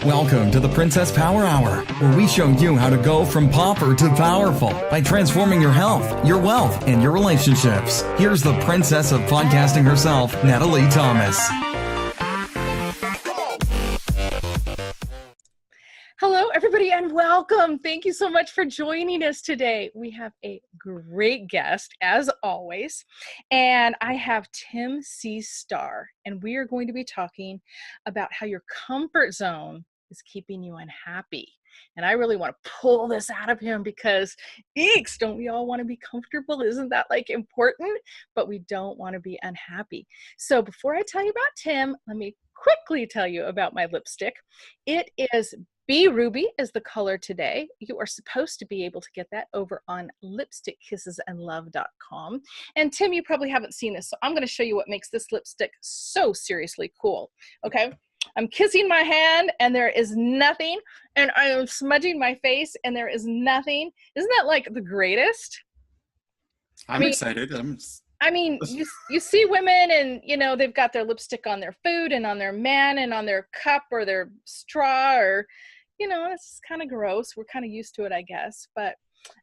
Welcome to the Princess Power Hour, where we show you how to go from pauper to powerful by transforming your health, your wealth, and your relationships. Here's the princess of podcasting herself, Natalie Thomas. Hello, everybody, and welcome. Thank you so much for joining us today. We have a great guest, as always, and I have Tim C. Starr, and we are going to be talking about how your comfort zone is keeping you unhappy. And I really want to pull this out of him because, eeks, don't we all want to be comfortable? Isn't that important? But we don't want to be unhappy. So before I tell you about Tim, let me quickly tell you about my lipstick. It is Be Ruby is the color today. You are supposed to be able to get that over on lipstickkissesandlove.com. And Tim, you probably haven't seen this, so I'm going to show you what makes this lipstick so seriously cool. Okay, I'm kissing my hand and there is nothing, and I am smudging my face and there is nothing. Isn't that like the greatest? I'm excited. You see women and, they've got their lipstick on their food and on their man and on their cup or their straw or, it's kind of gross. We're kind of used to it, I guess. But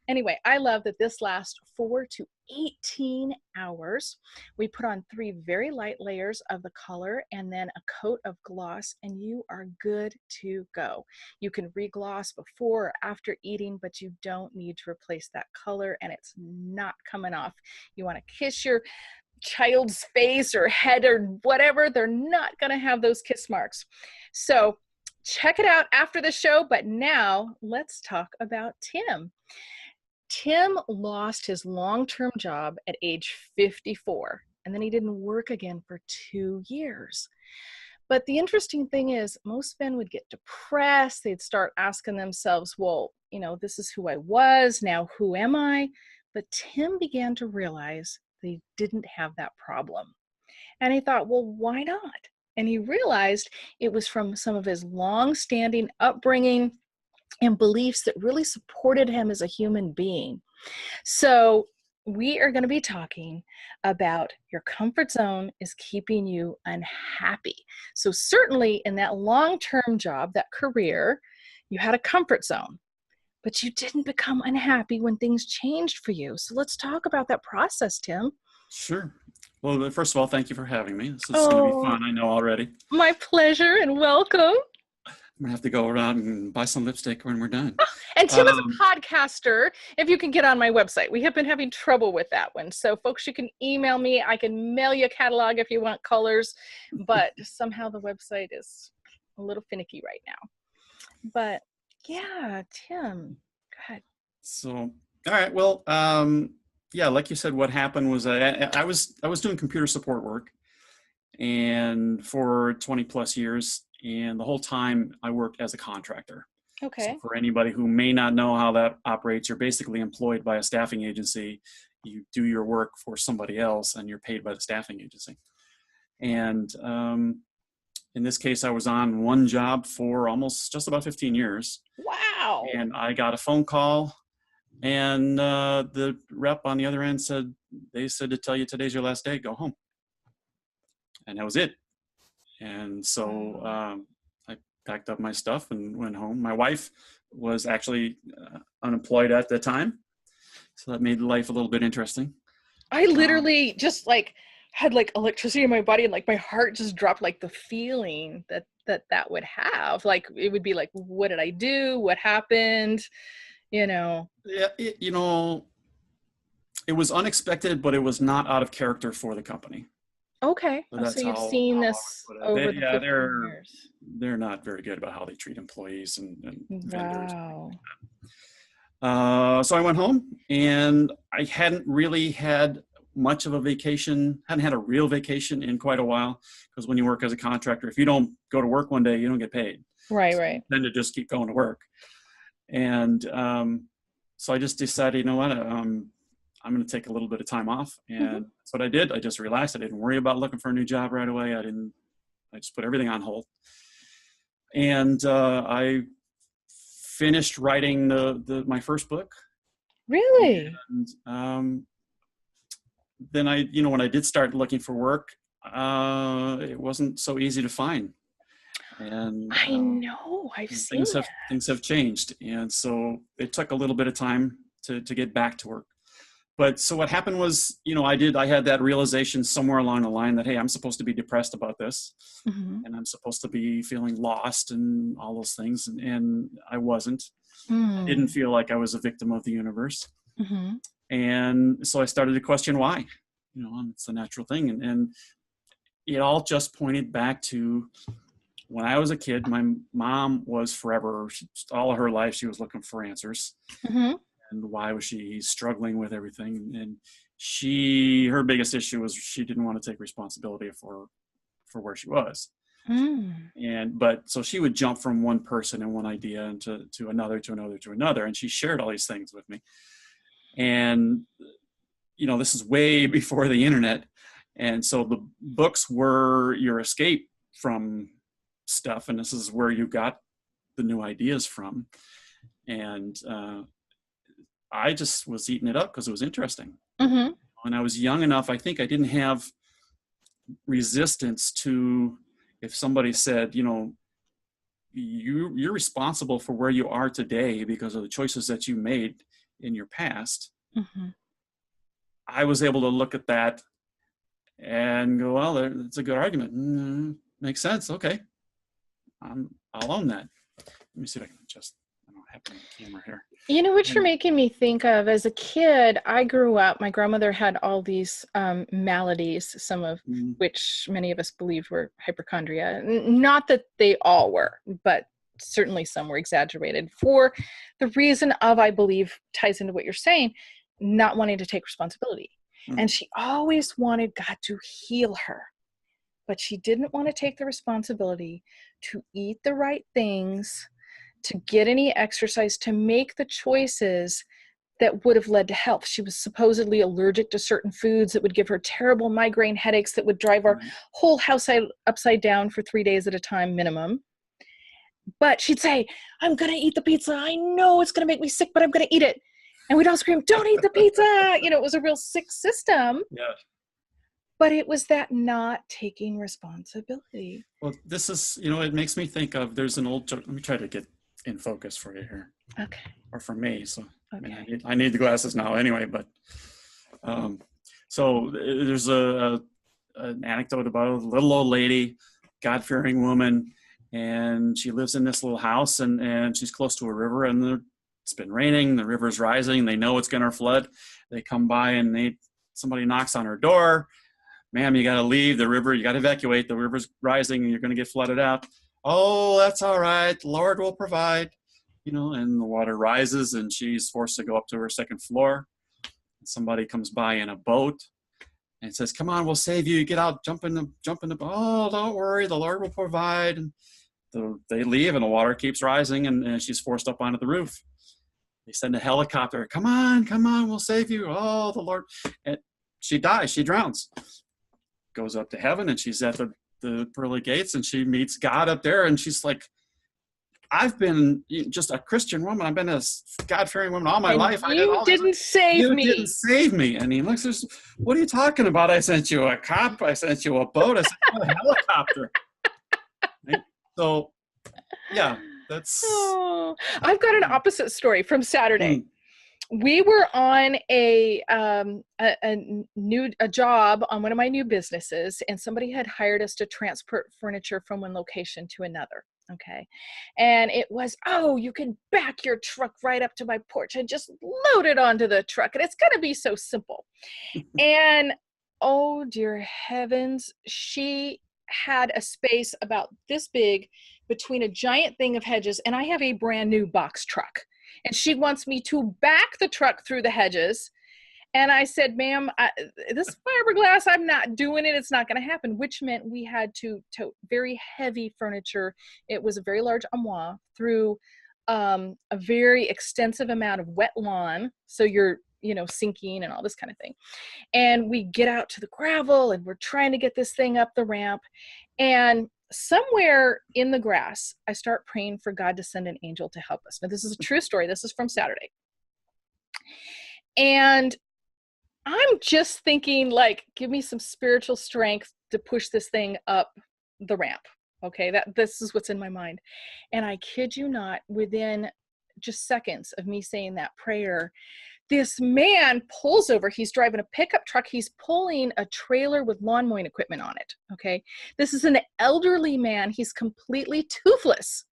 anyway, I love that this lasts 4 to 18 hours. We put on 3 very light layers of the color and then a coat of gloss, and you are good to go. You can re-gloss before or after eating, but you don't need to replace that color, and it's not coming off. You want to kiss your child's face or head or whatever, they're not going to have those kiss marks. So check it out after the show, but now let's talk about Tim. Tim lost his long-term job at age 54, and then he didn't work again for 2 years. But the interesting thing is, most men would get depressed. They'd start asking themselves, well, this is who I was, now who am I? But Tim began to realize that he didn't have that problem. And he thought, well, why not? And he realized it was from some of his long-standing upbringing and beliefs that really supported him as a human being. So we are going to be talking about your comfort zone is keeping you unhappy. So certainly in that long-term job, that career, you had a comfort zone, but you didn't become unhappy when things changed for you. So let's talk about that process, Tim. Sure. Well, first of all, thank you for having me. This is going to be fun, I know already. My pleasure, and welcome. I'm going to have to go around and buy some lipstick when we're done. And Tim is a podcaster. If you can get on my website, we have been having trouble with that one. So folks, you can email me. I can mail you a catalog if you want colors, but somehow the website is a little finicky right now. But yeah, Tim, go ahead. So, all right. Well, yeah, like you said, what happened was I was doing computer support work and for 20 plus years. And the whole time I worked as a contractor. Okay. So for anybody who may not know how that operates, you're basically employed by a staffing agency. You do your work for somebody else and you're paid by the staffing agency. And in this case, I was on one job for almost just about 15 years. Wow. And I got a phone call and the rep on the other end said to tell you today's your last day, go home. And that was it. And so I packed up my stuff and went home. My wife was actually unemployed at the time, so that made life a little bit interesting. I literally just had electricity in my body, and my heart just dropped, the feeling that would have. It would be what did I do? What happened? Yeah, it was unexpected, but it was not out of character for the company. Okay. So you've seen this over the 15 years. They're not very good about how they treat employees and vendors. Wow. So I went home, and I hadn't really had much of a vacation, hadn't had a real vacation in quite a while, because when you work as a contractor, if you don't go to work one day, you don't get paid. Right, so right. Then to just keep going to work. And so I just decided, you know what, I'm going to take a little bit of time off. And that's what I did. I just relaxed. I didn't worry about looking for a new job right away. I just put everything on hold. And I finished writing my first book. Really? And then when I did start looking for work, it wasn't so easy to find. And I know. I've seen that. things have changed. And so it took a little bit of time to get back to work. But so what happened was, I had that realization somewhere along the line that, hey, I'm supposed to be depressed about this, Mm-hmm. and I'm supposed to be feeling lost and all those things. And I wasn't. I didn't feel like I was a victim of the universe. Mm-hmm. And so I started to question why. It's a natural thing. And it all just pointed back to when I was a kid. My mom was forever, all of her life, she was looking for answers. Mm-hmm. And why was she struggling with everything? And her biggest issue was she didn't want to take responsibility for where she was. But so she would jump from one person and one idea into to another, and she shared all these things with me. And this is way before the internet, and so the books were your escape from stuff, and this is where you got the new ideas from. And I just was eating it up because it was interesting. Mm-hmm. When I was young enough, I think I didn't have resistance to, if somebody said, you're responsible for where you are today because of the choices that you made in your past. Mm-hmm. I was able to look at that and go, well, that's a good argument. Makes sense. Okay. I'll own that. Let me see if I can adjust. I don't have the camera here. You know what you're making me think of? As a kid, I grew up, my grandmother had all these maladies, some of which many of us believed were hypochondria. Not that they all were, but certainly some were exaggerated for the reason of, I believe, ties into what you're saying, not wanting to take responsibility. And she always wanted God to heal her, but she didn't want to take the responsibility to eat the right things, to get any exercise, to make the choices that would have led to health. She was supposedly allergic to certain foods that would give her terrible migraine headaches that would drive our whole house upside down for 3 days at a time minimum. But she'd say, I'm going to eat the pizza. I know it's going to make me sick, but I'm going to eat it. And we'd all scream, don't eat the pizza. It was a real sick system. Yeah. But it was that not taking responsibility. Well, this is, it makes me think of, there's an old joke. Let me try to get in focus for you here. Okay. Or for me. So Okay. I need the glasses now anyway, but so there's an anecdote about a little old lady, God-fearing woman, and she lives in this little house, and she's close to a river, and it's been raining, the river's rising, they know it's going to flood. They come by and somebody knocks on her door. Ma'am, you got to leave the river. You got to evacuate. The river's rising and you're going to get flooded out. Oh, that's all right. The Lord will provide, and the water rises and she's forced to go up to her second floor. Somebody comes by in a boat and says, come on, we'll save you. Get out, jump in the boat. Oh, don't worry. The Lord will provide. And they leave and the water keeps rising and she's forced up onto the roof. They send a helicopter. Come on, we'll save you. Oh, the Lord. And she dies. She drowns. Goes up to heaven and she's at the pearly gates and she meets God up there and she's like, I've been just a Christian woman. I've been a God-fearing woman all my life. You didn't save me. You didn't save me. And he looks, what are you talking about? I sent you a cop. I sent you a boat. I sent you a helicopter. Right? So, yeah, that's. Oh, I've got an opposite story from Saturday. We were on a job on one of my new businesses, and somebody had hired us to transport furniture from one location to another. Okay. And it was, you can back your truck right up to my porch and just load it onto the truck. And it's going to be so simple. And oh dear heavens, she had a space about this big between a giant thing of hedges. And I have a brand new box truck. And she wants me to back the truck through the hedges. And I said, ma'am, this fiberglass, I'm not doing it. It's not going to happen, which meant we had to tote very heavy furniture. It was a very large armoire through a very extensive amount of wet lawn. So you're, sinking and all this kind of thing. And we get out to the gravel and we're trying to get this thing up the ramp. And somewhere in the grass, I start praying for God to send an angel to help us. Now, this is a true story. This is from Saturday. And I'm just thinking, give me some spiritual strength to push this thing up the ramp. Okay, this is what's in my mind. And I kid you not, within just seconds of me saying that prayer, this man pulls over. He's driving a pickup truck. He's pulling a trailer with lawn mowing equipment on it. Okay. This is an elderly man. He's completely toothless.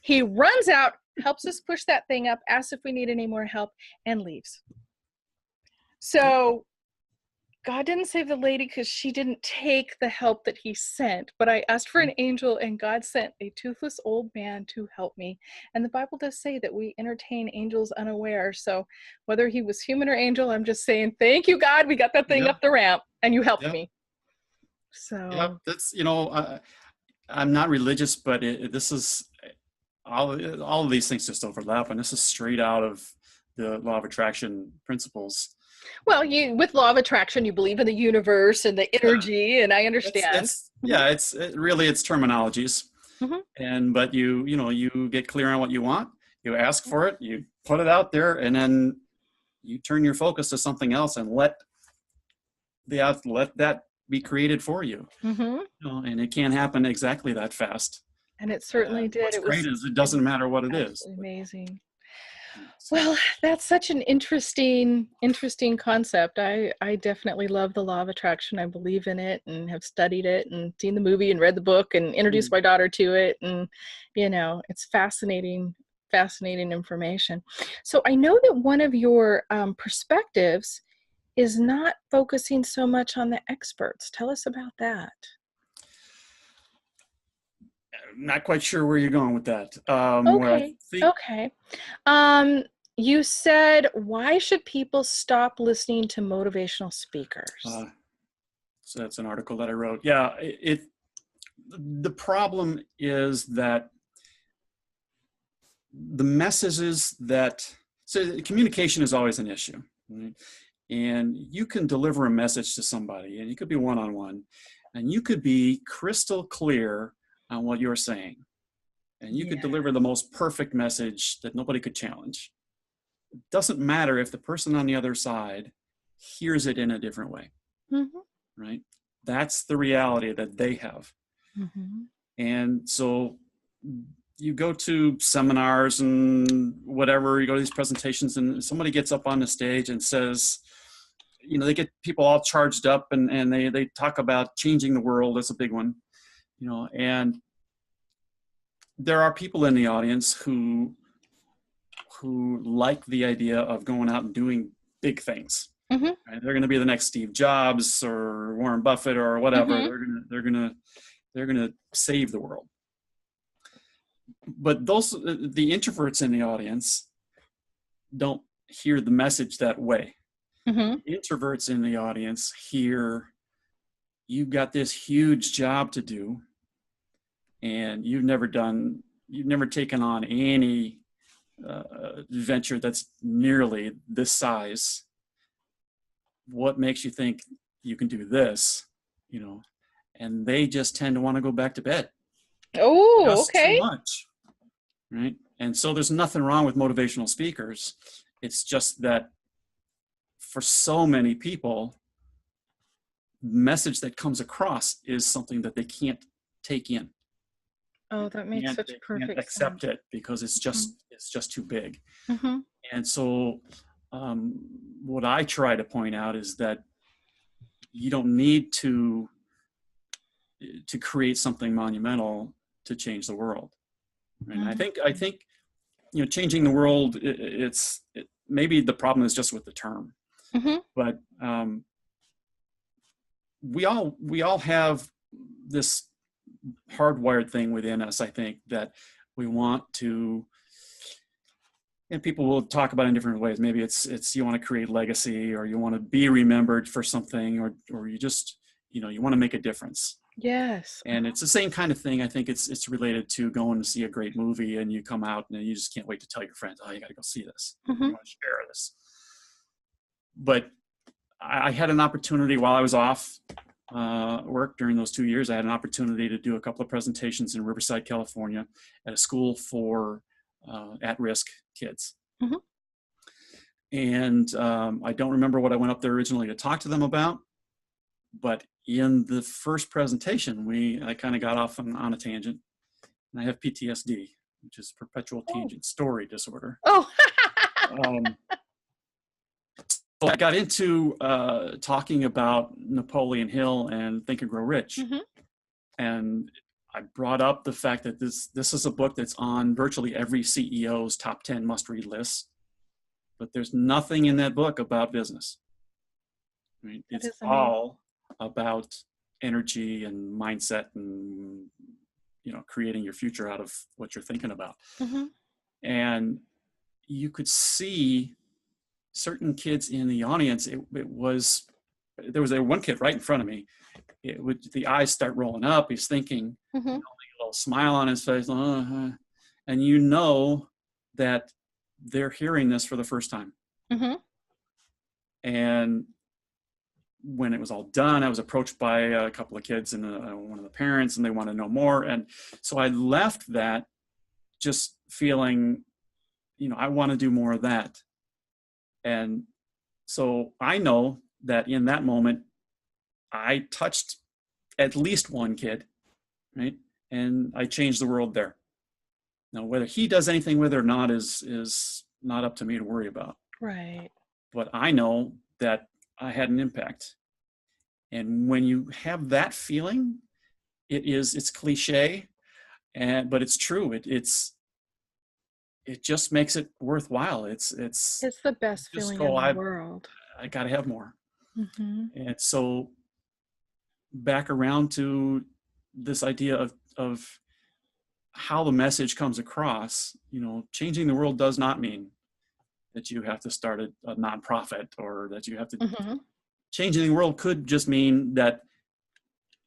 He runs out, helps us push that thing up, asks if we need any more help, and leaves. So God didn't save the lady because she didn't take the help that he sent, but I asked for an angel and God sent a toothless old man to help me. And the Bible does say that we entertain angels unaware. So whether he was human or angel, I'm just saying, thank you, God. We got that thing up the ramp and you helped me. So that's, I'm not religious, but this is all of these things just overlap, and this is straight out of the law of attraction principles. Well, with law of attraction, you believe in the universe and the energy, and I understand. It's terminologies. But you get clear on what you want, you ask for it, you put it out there, and then you turn your focus to something else and let that be created for you. And it can't happen exactly that fast. And it certainly did. What's great is it doesn't matter what it is. Amazing. Well, that's such an interesting concept. I definitely love the law of attraction. I believe in it and have studied it and seen the movie and read the book and introduced my daughter to it. And, it's fascinating information. So I know that one of your perspectives is not focusing so much on the experts. Tell us about that. Not quite sure where you're going with that. Okay. You said, why should people stop listening to motivational speakers? So that's an article that I wrote. Yeah, the problem is that the messages so communication is always an issue, right? And you can deliver a message to somebody, and you could be one-on-one, and you could be crystal clear on what you're saying. And you could deliver the most perfect message that nobody could challenge. It doesn't matter if the person on the other side hears it in a different way, right? That's the reality that they have. And so you go to seminars and whatever, you go to these presentations, and somebody gets up on the stage and says, they get people all charged up and they talk about changing the world. That's a big one. And there are people in the audience who like the idea of going out and doing big things. Right? They're going to be the next Steve Jobs or Warren Buffett or whatever. They're going to save the world. But the introverts in the audience don't hear the message that way. Introverts in the audience hear, you've got this huge job to do, and you've never taken on any venture that's nearly this size. What makes you think you can do this? And they just tend to want to go back to bed. Oh, just okay. Too much, right? And so there's nothing wrong with motivational speakers. It's just that for so many people, the message that comes across is something that they can't take in. Oh, that makes such perfect sense. Accept it because it's just too big. And so what I try to point out is that you don't need to create something monumental to change the world. And I think changing the world, maybe the problem is just with the term. But we all have this hardwired thing within us, I think, that we want to, and people will talk about it in different ways. Maybe it's you want to create legacy, or you want to be remembered for something, or you just, you want to make a difference. Yes. And it's the same kind of thing. I think it's related to going to see a great movie and you come out and you just can't wait to tell your friends, oh, you got to go see this. You want to share this. But I had an opportunity while I was off work during those 2 years. I had an opportunity to do a couple of presentations in Riverside, California, at a school for at-risk kids. And I don't remember what I went up there originally to talk to them about, but in the first presentation, I kind of got off on a tangent, and I have PTSD, which is perpetual tangent story disorder. Oh. Um, so I got into talking about Napoleon Hill and Think and Grow Rich. Mm-hmm. And I brought up the fact that this is a book that's on virtually every CEO's top 10 must-read lists, but there's nothing in that book about business. I mean, it's all about energy and mindset and, you know, creating your future out of what you're thinking about. Mm-hmm. And you could see certain kids in the audience. There was one kid right in front of me. The eyes start rolling up. He's thinking, Mm-hmm. you know, a little smile on his face, and you know that they're hearing this for the first time. Mm-hmm. And when it was all done, I was approached by a couple of kids and one of the parents, and they want to know more. And so I left that just feeling, you know, I want to do more of that. And so I know that in that moment, I touched at least one kid, right? And I changed the world there. Now, whether he does anything with it or not is not up to me to worry about. Right. But I know that I had an impact. And when you have that feeling, it's cliche, but it's true. It just makes it worthwhile. It's the best feeling in the world. I got to have more. Mm-hmm. And so back around to this idea of how the message comes across, you know, changing the world does not mean that you have to start a nonprofit or that you have to. Mm-hmm. Changing the world could just mean that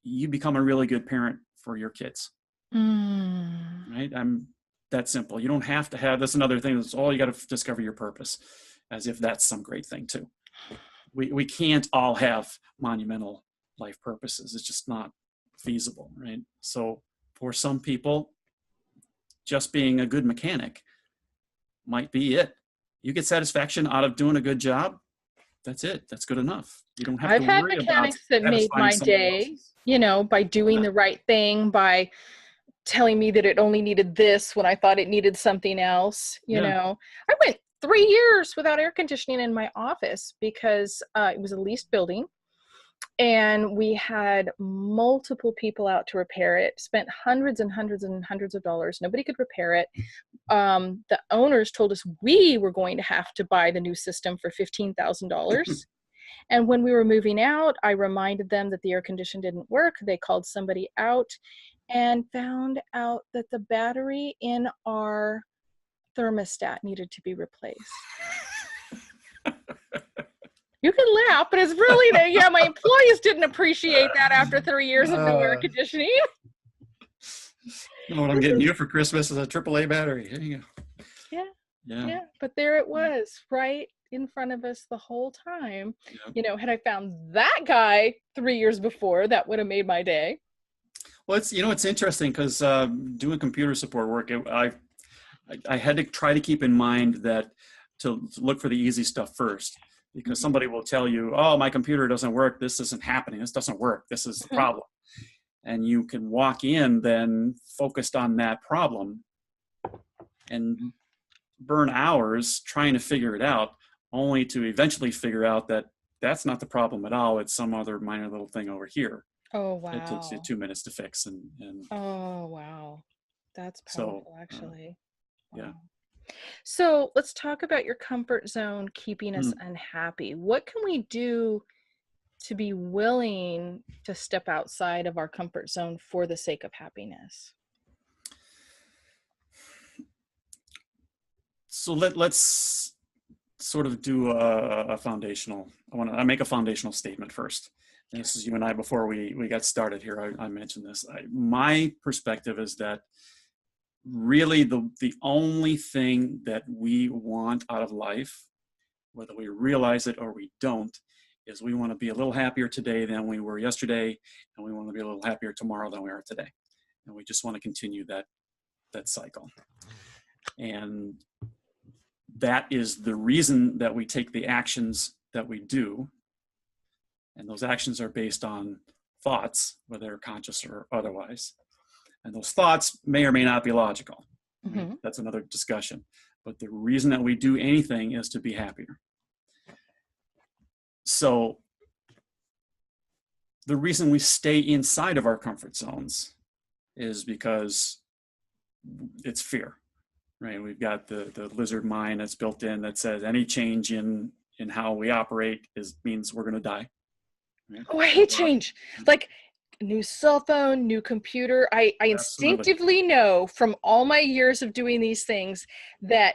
you become a really good parent for your kids. Right? I'm that simple. You don't have to have this. Another thing is, you got to discover your purpose, as if that's some great thing too. We can't all have monumental life purposes. It's just not feasible, right? So for some people, just being a good mechanic might be it. You get satisfaction out of doing a good job. That's it. That's good enough. You don't have I've to had worry mechanics about that made my day, you know, by doing the right thing, by telling me that it only needed this when I thought it needed something else. You know, I went 3 years without air conditioning in my office because it was a leased building. And we had multiple people out to repair it, spent hundreds and hundreds and hundreds of dollars. Nobody could repair it. The owners told us we were going to have to buy the new system for $15,000. And when we were moving out, I reminded them that the air condition didn't work. They called somebody out and found out that the battery in our thermostat needed to be replaced. You can laugh, but it's really, yeah, my employees didn't appreciate that after 3 years of no air conditioning. You know what I'm getting you for Christmas is a AAA battery. Here you go. Yeah. But there it was, right in front of us the whole time. Yeah. You know, had I found that guy 3 years before, that would have made my day. Well, it's interesting because doing computer support work, I had to try to keep in mind that to look for the easy stuff first. Because somebody will tell you, oh, my computer doesn't work. This isn't happening. This doesn't work. This is the problem. And you can walk in then focused on that problem and burn hours trying to figure it out, only to eventually figure out that that's not the problem at all. It's some other minor little thing over here. Oh, wow. It takes you 2 minutes to fix. And oh, wow. That's powerful, actually. Wow. Yeah. So let's talk about your comfort zone keeping us unhappy. What can we do to be willing to step outside of our comfort zone for the sake of happiness? So let's sort of do a foundational. I make a foundational statement first. And this is you and I before we got started here. I mentioned this. My perspective is that really the only thing that we want out of life, whether we realize it or we don't, is we want to be a little happier today than we were yesterday, and we want to be a little happier tomorrow than we are today. And we just want to continue that cycle. And that is the reason that we take the actions that we do. And those actions are based on thoughts, whether they're conscious or otherwise. And those thoughts may or may not be logical. Right? Mhm. That's another discussion. But the reason that we do anything is to be happier. So the reason we stay inside of our comfort zones is because it's fear, right? We've got the lizard mind that's built in that says any change in how we operate means we're going to die. Right? Oh, I hate change. Like new cell phone, new computer. I Absolutely. instinctively know from all my years of doing these things that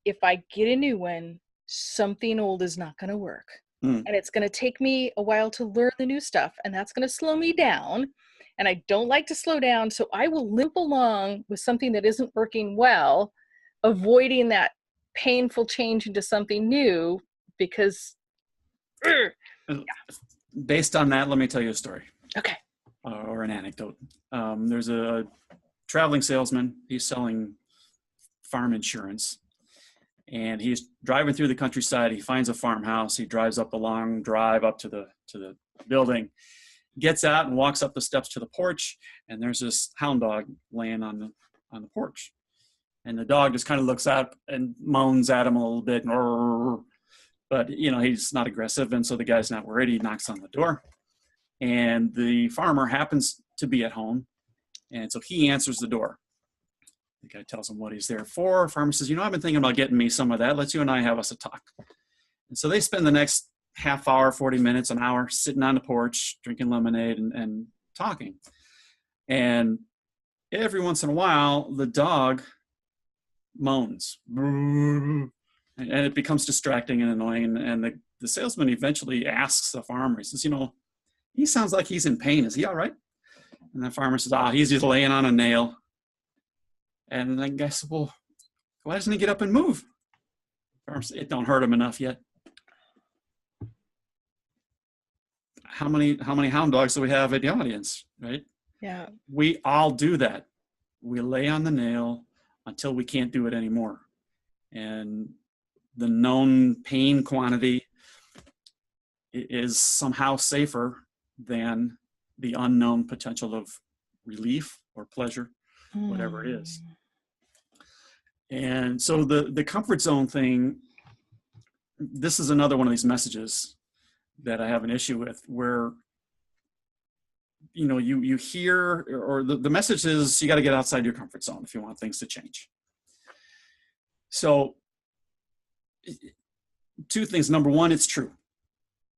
if I get a new one, something old is not going to work. And it's going to take me a while to learn the new stuff, and that's going to slow me down. And I don't like to slow down, so I will limp along with something that isn't working well, avoiding that painful change into something new because Based on that, let me tell you a story. Okay. Or an anecdote. There's a traveling salesman. He's selling farm insurance. And he's driving through the countryside. He finds a farmhouse. He drives up the long drive up to the building, gets out and walks up the steps to the porch. And there's this hound dog laying on the porch. And the dog just kind of looks up and moans at him a little bit. But, he's not aggressive. And so the guy's not worried. He knocks on the door. And the farmer happens to be at home. And so he answers the door. The guy tells him what he's there for. Farmer says, I've been thinking about getting me some of that. Let's you and I have us a talk. And so they spend the next half hour, 40 minutes, an hour sitting on the porch, drinking lemonade and talking. And every once in a while, the dog moans. And it becomes distracting and annoying. And the salesman eventually asks the farmer, he says, he sounds like he's in pain. Is he all right? And the farmer says, he's just laying on a nail. And the guy said, well, why doesn't he get up and move? Farmer said, it don't hurt him enough yet. How many hound dogs do we have at the audience, right? Yeah. We all do that. We lay on the nail until we can't do it anymore. And the known pain quantity is somehow safer than the unknown potential of relief or pleasure, whatever it is. And so the comfort zone thing, this is another one of these messages that I have an issue with, where you hear, or the message is you got to get outside your comfort zone if you want things to change. So two things. Number one, it's true.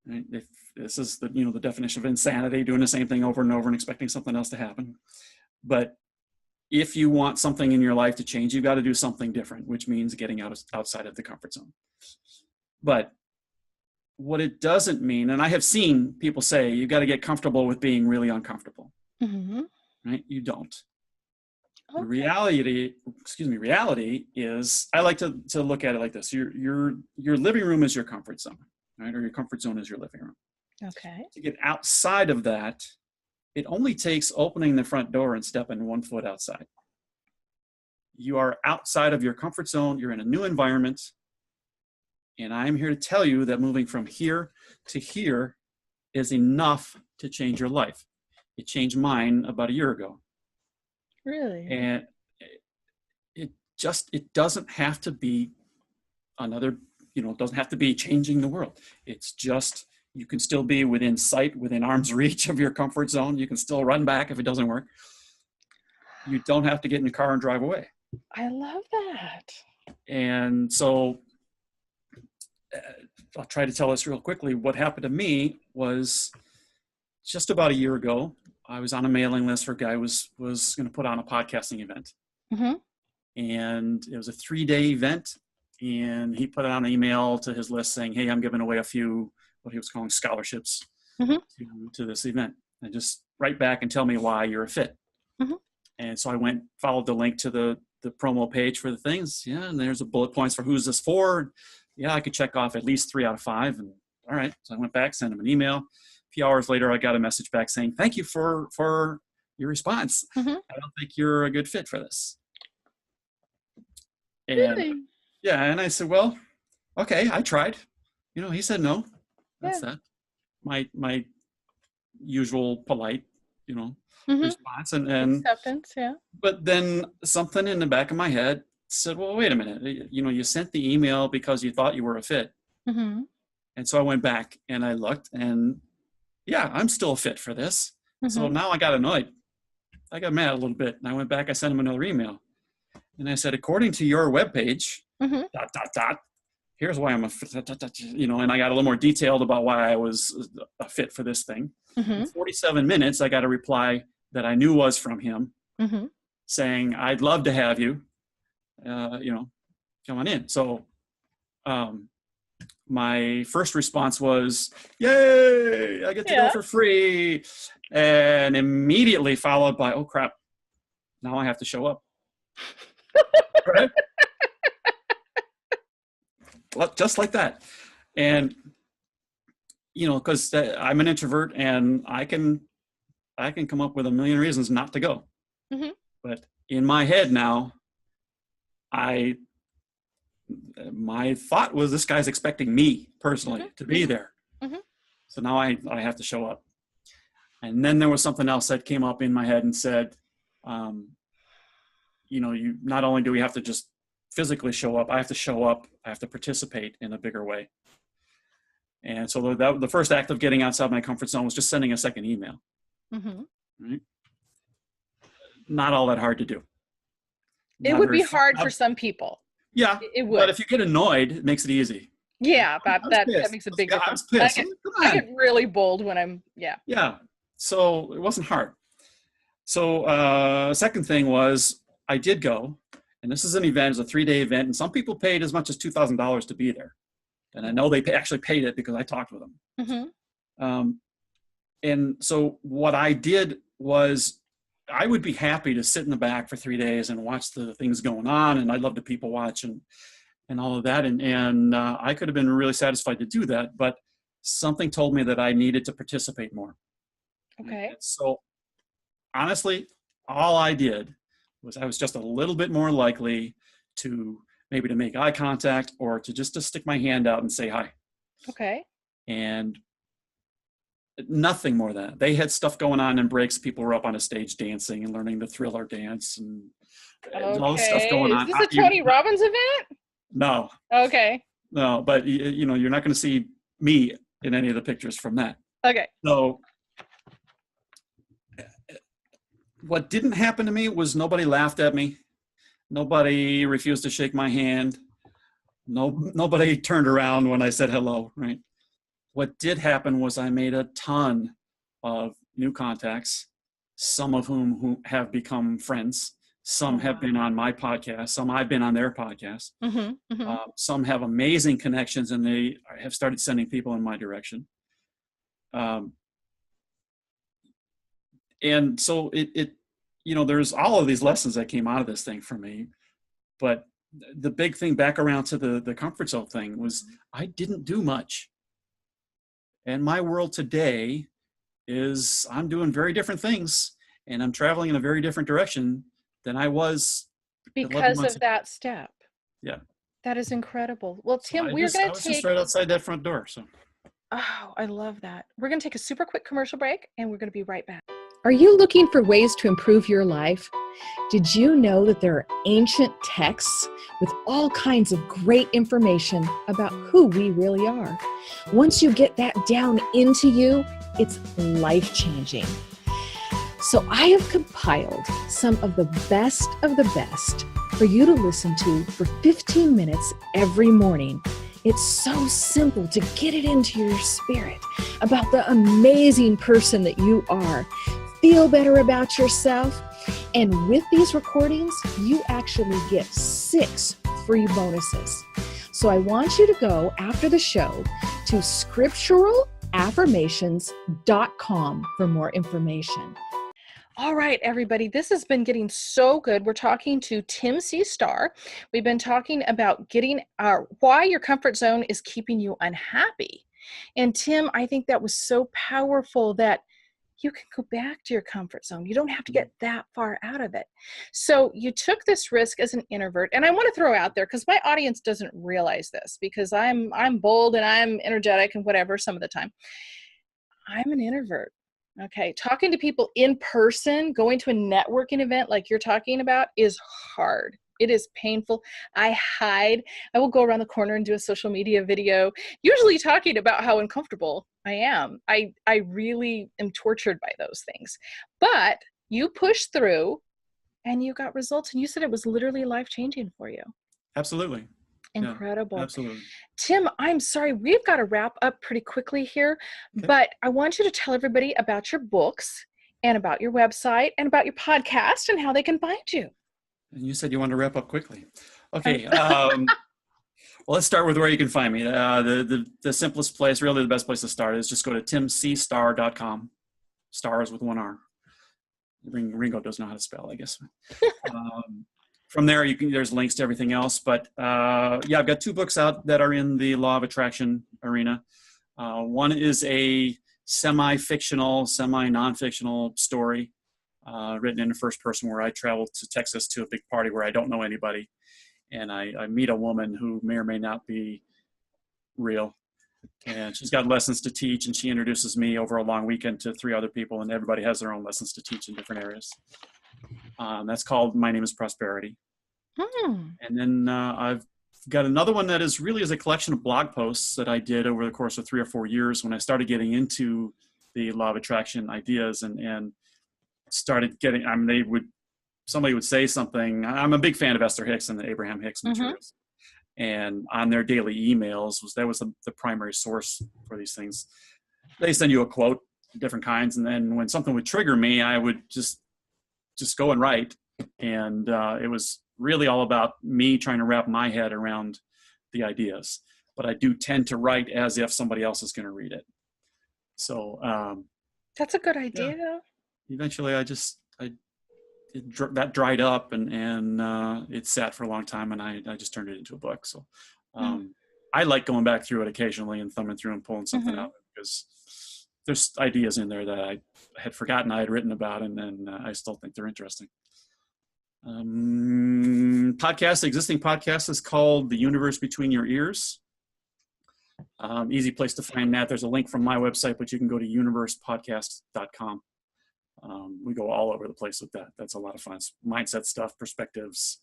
Right? If this is the definition of insanity, doing the same thing over and over and expecting something else to happen. But if you want something in your life to change, you've got to do something different, which means getting outside of the comfort zone. But what it doesn't mean, and I have seen people say, you've got to get comfortable with being really uncomfortable. Mm-hmm. Right? You don't. Okay. Reality is, I like to look at it like this. Your living room is your comfort zone, right? Or your comfort zone is your living room. Okay. To get outside of that, it only takes opening the front door and stepping 1 foot outside. You are outside of your comfort zone. You're in a new environment. And I'm here to tell you that moving from here to here is enough to change your life. It changed mine about a year ago. Really? And it doesn't have to be it doesn't have to be changing the world. It's just, you can still be within sight, within arm's reach of your comfort zone. You can still run back if it doesn't work. You don't have to get in your car and drive away. I love that. And so I'll try to tell this real quickly. What happened to me was just about a year ago, I was on a mailing list for a guy who was going to put on a podcasting event. Mm-hmm. And it was a 3-day event. And he put out an email to his list saying, hey, I'm giving away a few, what he was calling scholarships to this event. And just write back and tell me why you're a fit. Mm-hmm. And so I followed the link to the promo page for the things. Yeah, and there's a bullet points for who's this for. Yeah, I could check off at least 3 out of 5. And all right, so I went back, sent him an email. A few hours later, I got a message back saying, thank you for your response. Mm-hmm. I don't think you're a good fit for this. And Really? yeah, and I said, well, okay, I tried. He said no. That's that. My usual polite, Mhm. response. And Acceptance, yeah. but then something in the back of my head said, well, wait a minute, you sent the email because you thought you were a fit. Mhm. And so I went back and I looked, and yeah, I'm still a fit for this. So Mhm. now I got annoyed. I got mad a little bit, and I went back, I sent him another email. And I said, according to your webpage, Mhm. here's why I'm a fit, and I got a little more detailed about why I was a fit for this thing. In Mhm. 47 minutes, I got a reply that I knew was from him Mhm. saying, I'd love to have you, come on in. So my first response was, yay, I get to go Yeah. for free. And immediately followed by, oh crap, now I have to show up. Right? Just like that. And, because I'm an introvert and I can come up with a million reasons not to go. Mhm. But in my head now, my thought was this guy's expecting me personally Mhm. to be there. Mhm. So now I have to show up. And then there was something else that came up in my head and said, you not only do we have to just physically show up, I have to show up, I have to participate in a bigger way. And so the first act of getting outside my comfort zone was just sending a second email. Mhm. Right? Not all that hard to do. It Not would very be fun. hard for some people. Yeah, It but would. if you get annoyed, it makes it easy. Yeah, I was that pissed. makes a big I difference. was pissed. Come I on. get really bold when I'm, yeah. Yeah. So it wasn't hard. So second thing was I did go, and this is an event, it's a 3-day event, and some people paid as much as $2,000 to be there. And I know they actually paid it because I talked with them. Mhm. And so what I did was I would be happy to sit in the back for 3 days and watch the things going on. And I love to people watch and all of that. And I could have been really satisfied to do that, but something told me that I needed to participate more. Okay. And so honestly, all I did was I was just a little bit more likely to maybe to make eye contact or to just to stick my hand out and say hi. Okay. And nothing more than that. They had stuff going on in breaks. People were up on a stage dancing and learning the Thriller dance and all this stuff Okay. going Is on. this a Tony Robbins event? No, Okay. but you're not going to see me in any of the pictures from that. Okay. So what didn't happen to me was nobody laughed at me. Nobody refused to shake my hand. Nobody turned around when I said hello, right? What did happen was I made a ton of new contacts, some of whom have become friends. Some have been on my podcast. Some I've been on their podcast. Mm-hmm. Mm-hmm. Some have amazing connections, and they have started sending people in my direction. And so there's all of these lessons that came out of this thing for me. But the big thing back around to the comfort zone thing was I didn't do much. And my world today is I'm doing very different things, and I'm traveling in a very different direction than I was 11 Because months of ago. that step. Yeah. That is incredible. Well, Tim, I we're was going to just take, right outside that front door. So. oh, I love that. We're going to take a super quick commercial break, and we're going to be right back. Are you looking for ways to improve your life? Did you know that there are ancient texts with all kinds of great information about who we really are? Once you get that down into you, it's life-changing. So I have compiled some of the best for you to listen to for 15 minutes every morning. It's so simple to get it into your spirit about the amazing person that you are. Feel better about yourself. And with these recordings, you actually get 6 free bonuses. So I want you to go after the show to scripturalaffirmations.com for more information. All right, everybody, this has been getting so good. We're talking to Tim C. Starr. We've been talking about why your comfort zone is keeping you unhappy. And Tim, I think that was so powerful that you can go back to your comfort zone. You don't have to get that far out of it. So you took this risk as an introvert. And I want to throw out there, because my audience doesn't realize this, because I'm bold and I'm energetic and whatever some of the time. I'm an introvert. Okay. Talking to people in person, going to a networking event like you're talking about is hard. It is painful. I hide. I will go around the corner and do a social media video, usually talking about how uncomfortable I am. I really am tortured by those things. But you pushed through and you got results, and you said it was literally life-changing for you. Absolutely. Incredible. Yeah, absolutely. Tim, I'm sorry, we've got to wrap up pretty quickly here, Okay. but I want you to tell everybody about your books and about your website and about your podcast and how they can find you. And you said you wanted to wrap up quickly. Okay. Well, let's start with where you can find me. The simplest place, really the best place to start, is just go to timcstar.com. Stars with one R. Ringo doesn't know how to spell, I guess. From there, there's links to everything else. But I've got 2 books out that are in the law of attraction arena. One is a semi-fictional, semi-non-fictional story written in the first person, where I traveled to Texas to a big party where I don't know anybody. And I meet a woman who may or may not be real. And she's got lessons to teach, and she introduces me over a long weekend to 3 other people, and everybody has their own lessons to teach in different areas. That's called My Name is Prosperity. And then I've got another one that is really a collection of blog posts that I did over the course of 3 or 4 years when I started getting into the law of attraction ideas and started getting, somebody would say something. I'm a big fan of Esther Hicks and the Abraham Hicks materials. And on their daily emails, that was the primary source for these things. They send you a quote, different kinds. And then when something would trigger me, I would just go and write. And it was really all about me trying to wrap my head around the ideas. But I do tend to write as if somebody else is going to read it. So that's a good idea. Yeah. Eventually, that dried up and it sat for a long time, and I just turned it into a book. So I like going back through it occasionally and thumbing through and pulling something out, because there's ideas in there that I had forgotten I had written about, and I still think they're interesting. Existing podcast is called The Universe Between Your Ears. Easy place to find that. There's a link from my website, but you can go to universepodcast.com. We go all over the place with that. That's a lot of fun. It's mindset stuff, perspectives,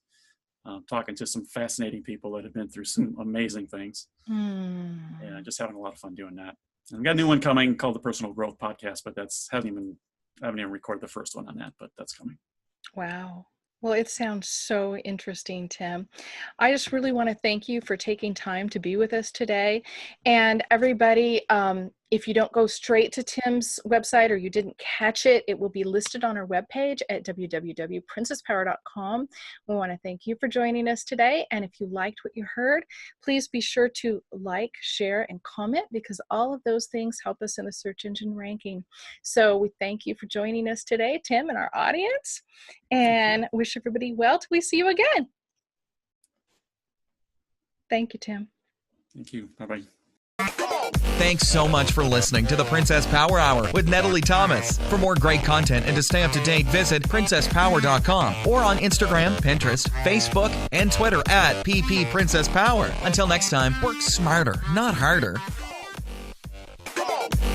talking to some fascinating people that have been through some amazing things. And just having a lot of fun doing that. And I've got a new one coming called the Personal Growth Podcast, but I haven't even recorded the first one on that, but that's coming. Wow. Well, it sounds so interesting, Tim. I just really want to thank you for taking time to be with us today. And everybody, if you don't go straight to Tim's website or you didn't catch it, it will be listed on our webpage at www.princesspower.com. We want to thank you for joining us today. And if you liked what you heard, please be sure to like, share, and comment, because all of those things help us in the search engine ranking. So we thank you for joining us today, Tim, and our audience, and wish everybody well till we see you again. Thank you, Tim. Thank you. Bye-bye. Thanks so much for listening to the Princess Power Hour with Natalie Thomas. For more great content and to stay up to date, visit princesspower.com or on Instagram, Pinterest, Facebook, and Twitter at PP Princess Power. Until next time, work smarter, not harder.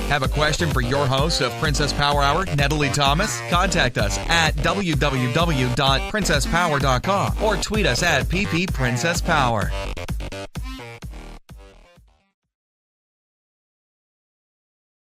Have a question for your host of Princess Power Hour, Natalie Thomas? Contact us at www.princesspower.com or tweet us at PP Princess Power.